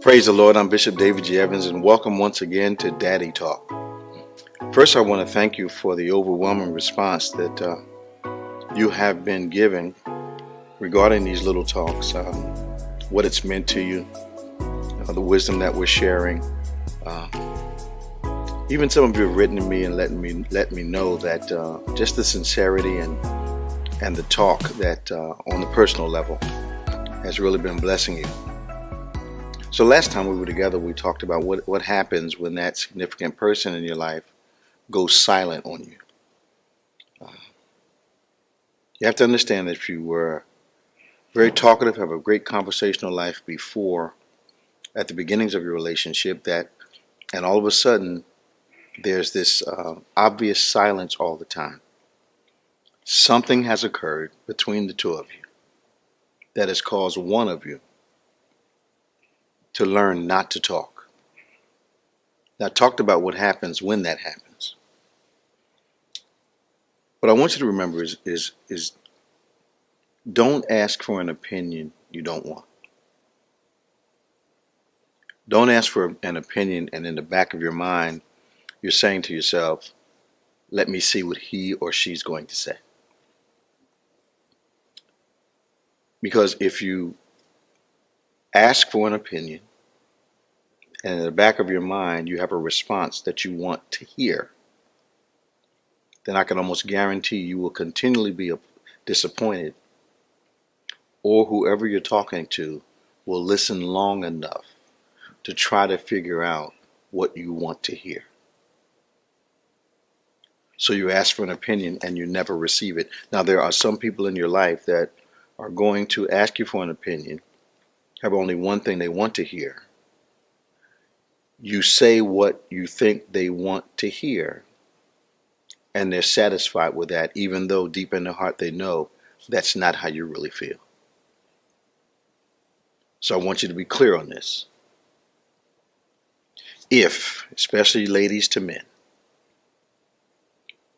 Praise the Lord. I'm Bishop David G. Evans, and welcome once again to Daddy Talk. First, I want to thank you for the overwhelming response that you have been giving regarding these little talks, what it's meant to you, the wisdom that we're sharing. Even some of you have written to me and let me know that just the sincerity and the talk that on the personal level has really been blessing you. So last time we were together, we talked about what happens when that significant person in your life goes silent on you. You have to understand that if you were very talkative, have a great conversational life before, at the beginnings of your relationship, and all of a sudden there's this obvious silence all the time. Something has occurred between the two of you that has caused one of you to learn not to talk. Now, I talked about what happens when that happens. What I want you to remember is don't ask for an opinion you don't want. Don't ask for an opinion and in the back of your mind you're saying to yourself, let me see what he or she's going to say. Because if you ask for an opinion and in the back of your mind you have a response that you want to hear, then I can almost guarantee you will continually be disappointed, or whoever you're talking to will listen long enough to try to figure out what you want to hear. So you ask for an opinion and you never receive it. Now, there are some people in your life that are going to ask you for an opinion, have only one thing they want to hear. You say what you think they want to hear, and they're satisfied with that, even though deep in their heart they know that's not how you really feel. So I want you to be clear on this. If, especially ladies to men,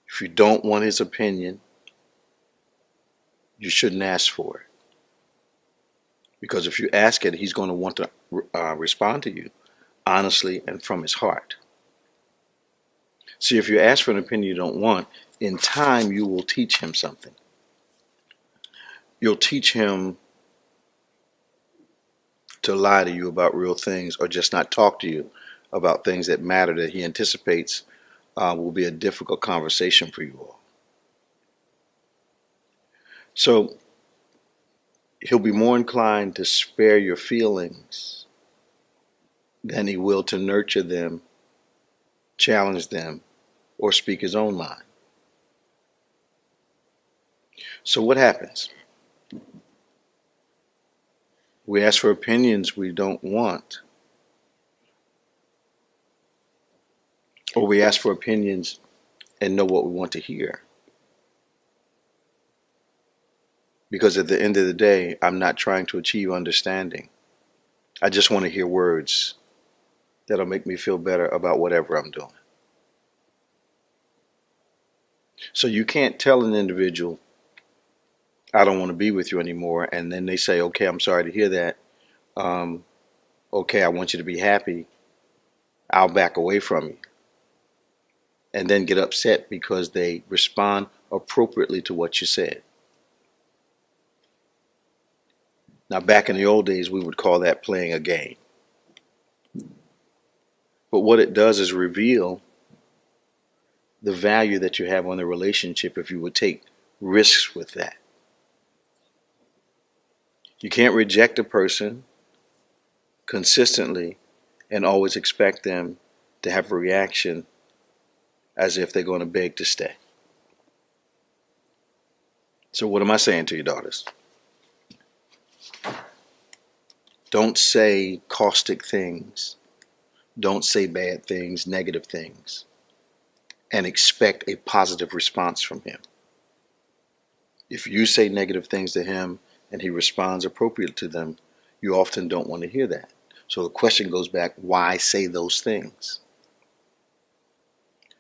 if you don't want his opinion, you shouldn't ask for it. Because if you ask it, he's going to want to respond to you honestly and from his heart. See, if you ask for an opinion you don't want, in time you will teach him something. You'll teach him to lie to you about real things, or just not talk to you about things that matter, that he anticipates will be a difficult conversation for you all. So he'll be more inclined to spare your feelings than he will to nurture them, challenge them, or speak his own mind. So what happens? We ask for opinions we don't want, or we ask for opinions and know what we want to hear. Because at the end of the day, I'm not trying to achieve understanding. I just want to hear words that'll make me feel better about whatever I'm doing. So you can't tell an individual, I don't want to be with you anymore, and then they say, okay, I'm sorry to hear that. Okay, I want you to be happy. I'll back away from you. And then get upset because they respond appropriately to what you said. Now, back in the old days, we would call that playing a game. But what it does is reveal the value that you have on the relationship if you would take risks with that. You can't reject a person consistently and always expect them to have a reaction as if they're going to beg to stay. So what am I saying to you, daughters? Don't say caustic things. Don't say bad things, negative things, and expect a positive response from him. If you say negative things to him and he responds appropriately to them, you often don't want to hear that. So the question goes back, why say those things?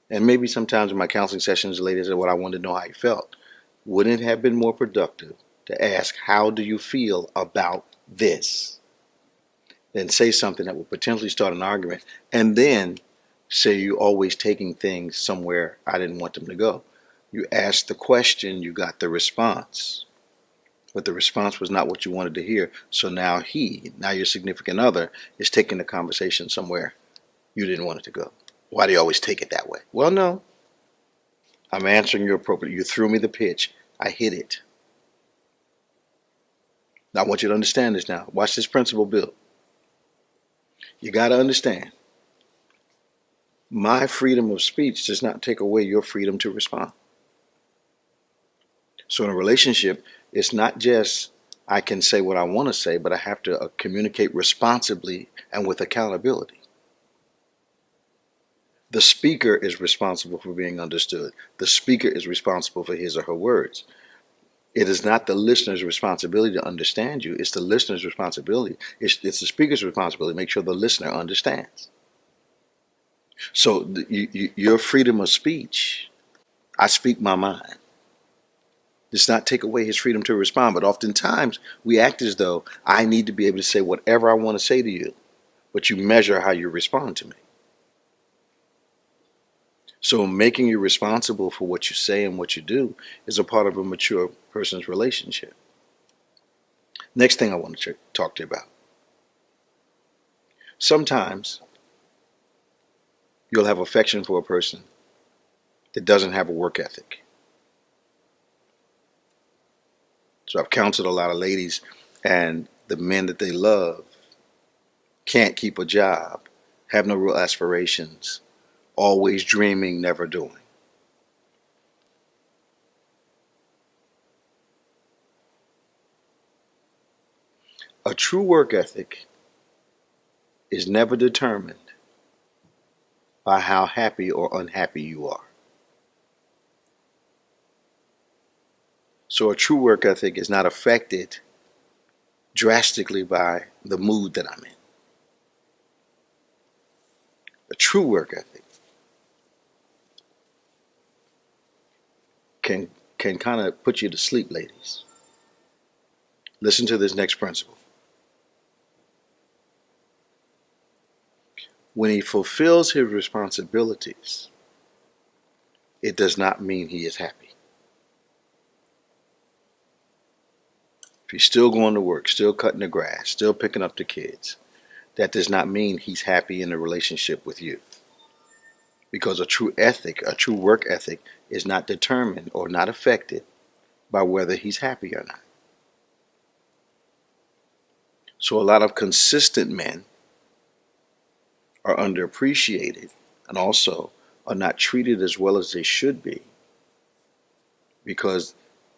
And maybe sometimes in my counseling sessions, the lady said, well, I wanted to know how you felt. Wouldn't it have been more productive to ask, how do you feel about this? than say something that will potentially start an argument, and then say you're always taking things somewhere I didn't want them to go. You asked the question, you got the response, but the response was not what you wanted to hear. So now your significant other, is taking the conversation somewhere you didn't want it to go. Why do you always take it that way? Well, no. I'm answering you appropriately. You threw me the pitch. I hit it. Now, I want you to understand this now. Watch this principle build. You got to understand, my freedom of speech does not take away your freedom to respond. So in a relationship, it's not just I can say what I want to say, but I have to communicate responsibly and with accountability. The speaker is responsible for being understood. The speaker is responsible for his or her words. It is not the listener's responsibility to understand you. It's the listener's responsibility. It's the speaker's responsibility to make sure the listener understands. So your freedom of speech, I speak my mind, does not take away his freedom to respond. But oftentimes we act as though I need to be able to say whatever I want to say to you, but you measure how you respond to me. So making you responsible for what you say and what you do is a part of a mature person's relationship. Next thing I want to talk to you about. Sometimes you'll have affection for a person that doesn't have a work ethic. So I've counseled a lot of ladies, and the men that they love can't keep a job, have no real aspirations, always dreaming, never doing. A true work ethic is never determined by how happy or unhappy you are. So a true work ethic is not affected drastically by the mood that I'm in. A true work ethic can kind of put you to sleep, ladies. Listen to this next principle. When he fulfills his responsibilities, it does not mean he is happy. If he's still going to work, still cutting the grass, still picking up the kids, that does not mean he's happy in a relationship with you. Because a true ethic, a true work ethic, is not determined or not affected by whether he's happy or not. So a lot of consistent men are underappreciated and also are not treated as well as they should be, because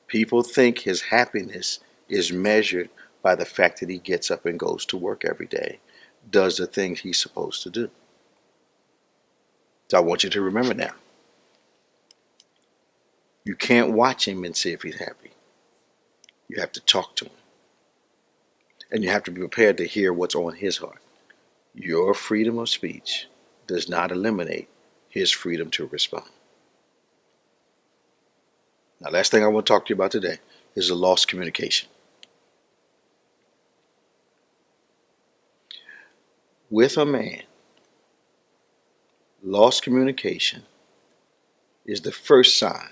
people think his happiness is measured by the fact that he gets up and goes to work every day, does the things he's supposed to do. So I want you to remember now, you can't watch him and see if he's happy. You have to talk to him. And you have to be prepared to hear what's on his heart. Your freedom of speech does not eliminate his freedom to respond. Now, last thing I want to talk to you about today is the lost communication. With a man, lost communication is the first sign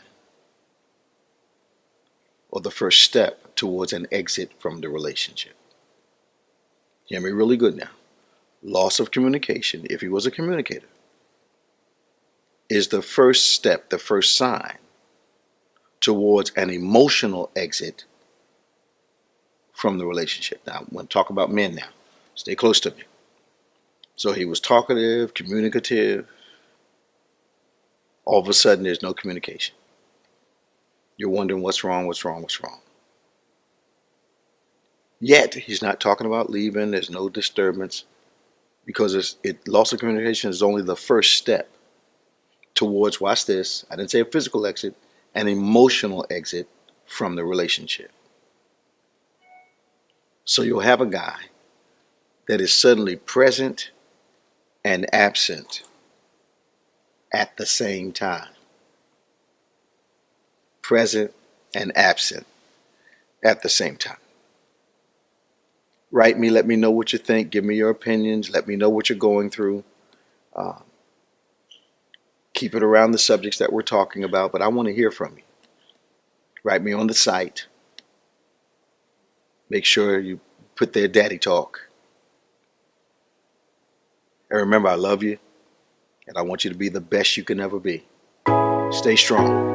or the first step towards an exit from the relationship. Hear me really good now. Loss of communication, if he was a communicator, is the first step, the first sign towards an emotional exit from the relationship. Now, I'm going to talk about men now. Stay close to me. So he was talkative, communicative. All of a sudden, there's no communication. You're wondering what's wrong. Yet, he's not talking about leaving. There's no disturbance, because loss of communication is only the first step towards, watch this, I didn't say a physical exit, an emotional exit from the relationship. So you'll have a guy that is suddenly present and absent at the same time. Present and absent at the same time. Write me, let me know what you think, give me your opinions, let me know what you're going through. Uh, Keep it around the subjects that we're talking about, but I want to hear from you. Write me on the site. Make sure you put there Daddy Talk. And remember, I love you, and I want you to be the best you can ever be. Stay strong.